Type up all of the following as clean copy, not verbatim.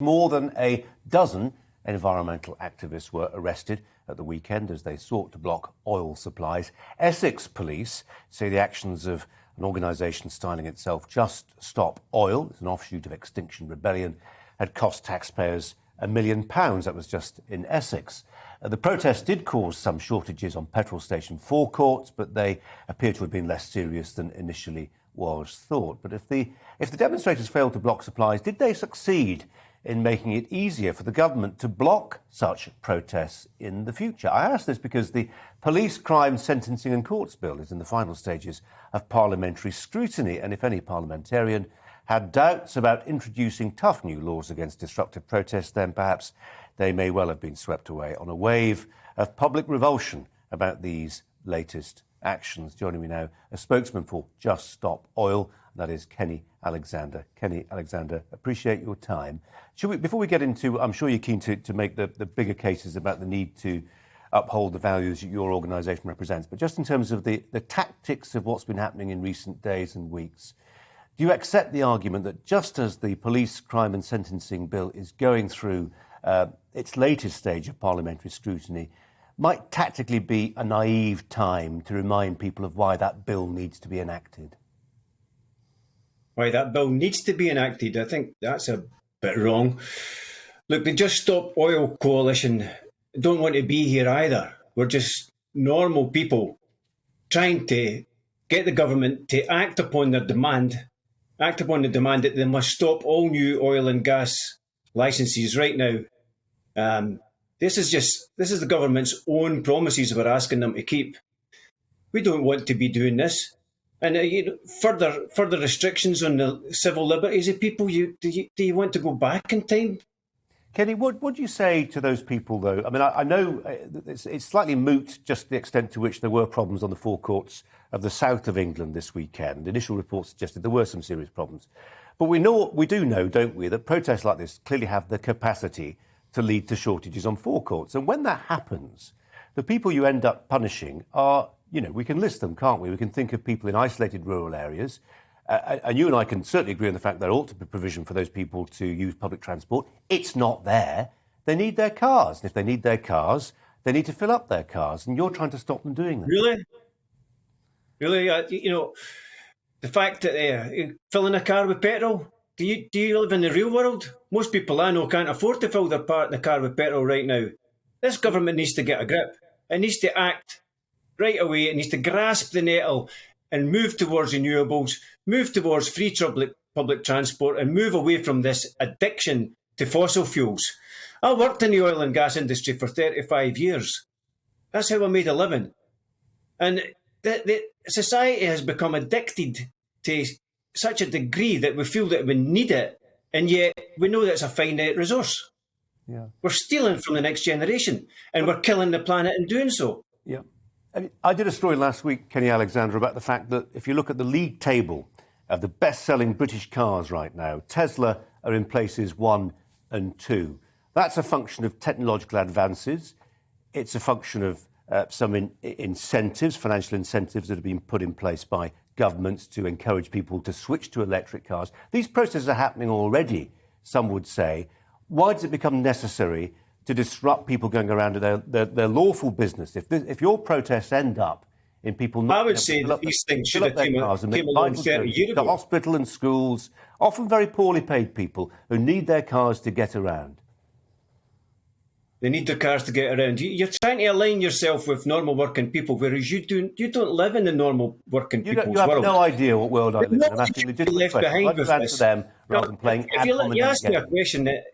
More than a dozen environmental activists were arrested at the weekend as they sought to block oil supplies. Essex police say the actions of an organisation styling itself Just Stop Oil, it's an offshoot of Extinction Rebellion, had cost taxpayers £1 million. That was just in Essex. The protest did cause some shortages on petrol station forecourts, but they appear to have been less serious than initially was thought. But if the demonstrators failed to block supplies, did they succeed in making it easier for the government to block such protests in the future? I ask this because the Police Crime Sentencing and Courts Bill is in the final stages of parliamentary scrutiny, and if any parliamentarian had doubts about introducing tough new laws against disruptive protests, then perhaps they may well have been swept away on a wave of public revulsion about these latest actions. Joining me now, a spokesman for Just Stop Oil, that is Kenny Alexander. Kenny Alexander, appreciate your time. Before we get into, I'm sure you're keen to make the bigger cases about the need to uphold the values your organisation represents, but just in terms of the tactics of what's been happening in recent days and weeks, do you accept the argument that just as the Police Crime and Sentencing Bill is going through its latest stage of parliamentary scrutiny, might tactically be a naive time to remind people of why that bill needs to be enacted? Why that bill needs to be enacted, I think that's a bit wrong. Look, the Just Stop Oil Coalition don't want to be here either. We're just normal people trying to get the government to act upon the demand that they must stop all new oil and gas licences right now. This is the government's own promises we're asking them to keep. We don't want to be doing this. And further restrictions on the civil liberties of people. Do you want to go back in time? Kenny, what would you say to those people, though? I mean, I know it's slightly moot just the extent to which there were problems on the forecourts of the south of England this weekend. Initial reports suggested there were some serious problems. But we do know, don't we, that protests like this clearly have the capacity to lead to shortages on forecourts. And when that happens, the people you end up punishing are, we can list them, can't we? We can think of people in isolated rural areas. And you and I can certainly agree on the fact there ought to be provision for those people to use public transport. It's not there. They need their cars. And if they need their cars, they need to fill up their cars. And you're trying to stop them doing that. Really? The fact that filling a car with petrol, do you live in the real world? Most people I know can't afford to fill their car with petrol right now. This government needs to get a grip. It needs to act right away. It needs to grasp the nettle and move towards renewables, move towards free public transport, and move away from this addiction to fossil fuels. I worked in the oil and gas industry for 35 years. That's how I made a living. And the society has become addicted to such a degree that we feel that we need it, and yet we know that it's a finite resource. Yeah. We're stealing from the next generation, and we're killing the planet in doing so. Yeah. I did a story last week, Kenny Alexander, about the fact that if you look at the league table of the best-selling British cars right now, Tesla are in places 1 and 2. That's a function of technological advances. It's a function of some incentives, financial incentives that have been put in place by governments to encourage people to switch to electric cars. These processes are happening already, some would say. Why does it become necessary to disrupt people going around to their lawful business? If your protests end up in people not... I would say that these things should have came along 30 years ago. The hospital and schools, often very poorly paid people who need their cars to get around. They need their cars to get around. You're trying to align yourself with normal working people, whereas you don't live in the normal working people's world. You have no idea what world I live in. I'm asking left behind with this. To them rather than playing if you ask me a question that,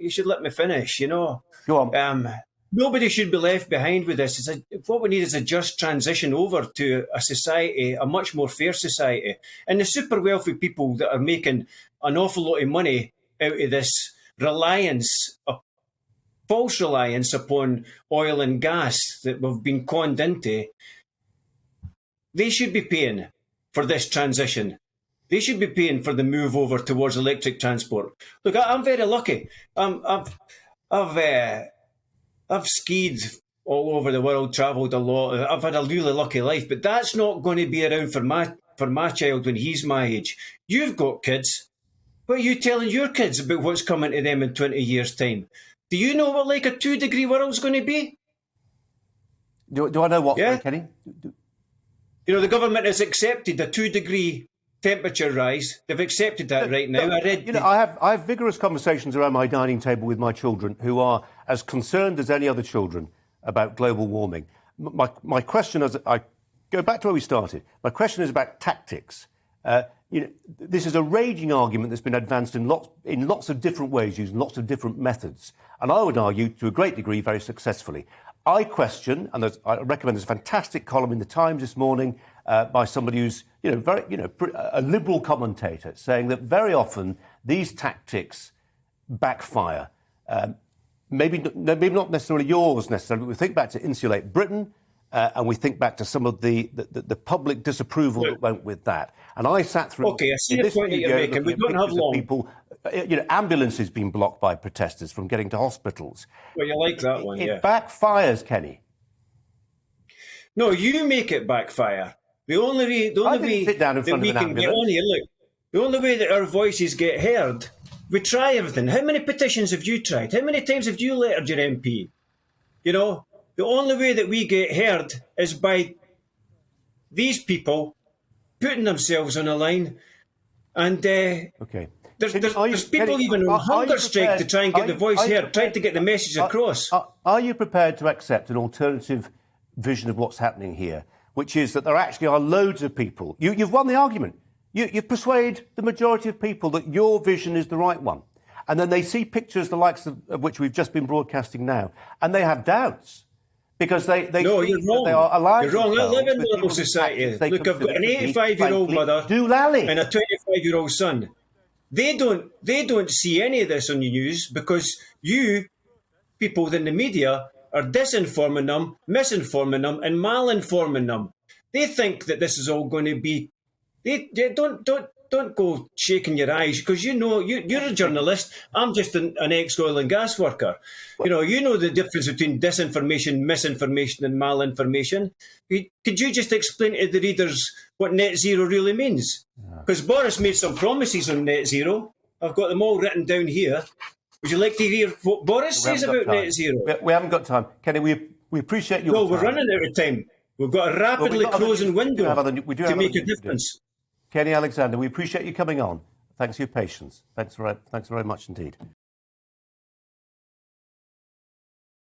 you should let me finish, Go on. Nobody should be left behind with this. What we need is a just transition over to a society, a much more fair society. And the super wealthy people that are making an awful lot of money out of this false reliance upon oil and gas that we've been conned into, they should be paying for this transition. They should be paying for the move over towards electric transport. Look, I'm very lucky. I've skied all over the world, travelled a lot. I've had a really lucky life, but that's not going to be around for my child when he's my age. You've got kids. What are you telling your kids about what's coming to them in 20 years' time? Do you know what like a 2-degree world's going to be? Do I know what, Yeah. Kenny? You know, the government has accepted a 2-degree temperature rise. They've accepted that right now. I have vigorous conversations around my dining table with my children who are as concerned as any other children about global warming. My question, as I go back to where we started, my question is about tactics. This is a raging argument that's been advanced in lots of different ways, using lots of different methods, and I would argue, to a great degree, very successfully. I question, and I recommend there's a fantastic column in the Times this morning by somebody who's a liberal commentator, saying that very often these tactics backfire. Maybe not necessarily yours necessarily, but we think back to Insulate Britain, and we think back to some of the public disapproval that went with that. And I sat through. Okay, I see the point that you're making. We don't have long. People, ambulances being blocked by protesters from getting to hospitals. Well, you like that one, yeah. It backfires, Kenny. No, you make it backfire. The only way that we can get on here, look, the only way that our voices get heard, we try everything. How many petitions have you tried? How many times have you lettered your MP? You know, the only way that we get heard is by these people putting themselves on a line. And okay. There's people even on hunger strike to try and get the voice heard, trying to get the message across. Are you prepared to accept an alternative vision of what's happening here, which is that there actually are loads of people? You've won the argument. You persuade the majority of people that your vision is the right one. And then they see pictures the likes of which we've just been broadcasting now, and they have doubts. Because they no, you're wrong. They are aligned. You're wrong. I live in a liberal society. Look, I've got an 85-year-old mother and a 25-year-old son. They don't see any of this on the news because you people in the media are disinforming them, misinforming them, and malinforming them. They think that this is all going to be. They don't go shaking your eyes because you're a journalist. I'm just an ex-oil and gas worker. You know the difference between disinformation, misinformation, and malinformation. Could you just explain to the readers what net zero really means? Because Boris made some promises on net zero. I've got them all written down here. Would you like to hear what Boris says about net zero? We haven't got time. Kenny, we appreciate your time. No, we're running out of time. We've got a rapidly closing window to make a difference. Kenny Alexander, we appreciate you coming on. Thanks for your patience. Thanks very much indeed.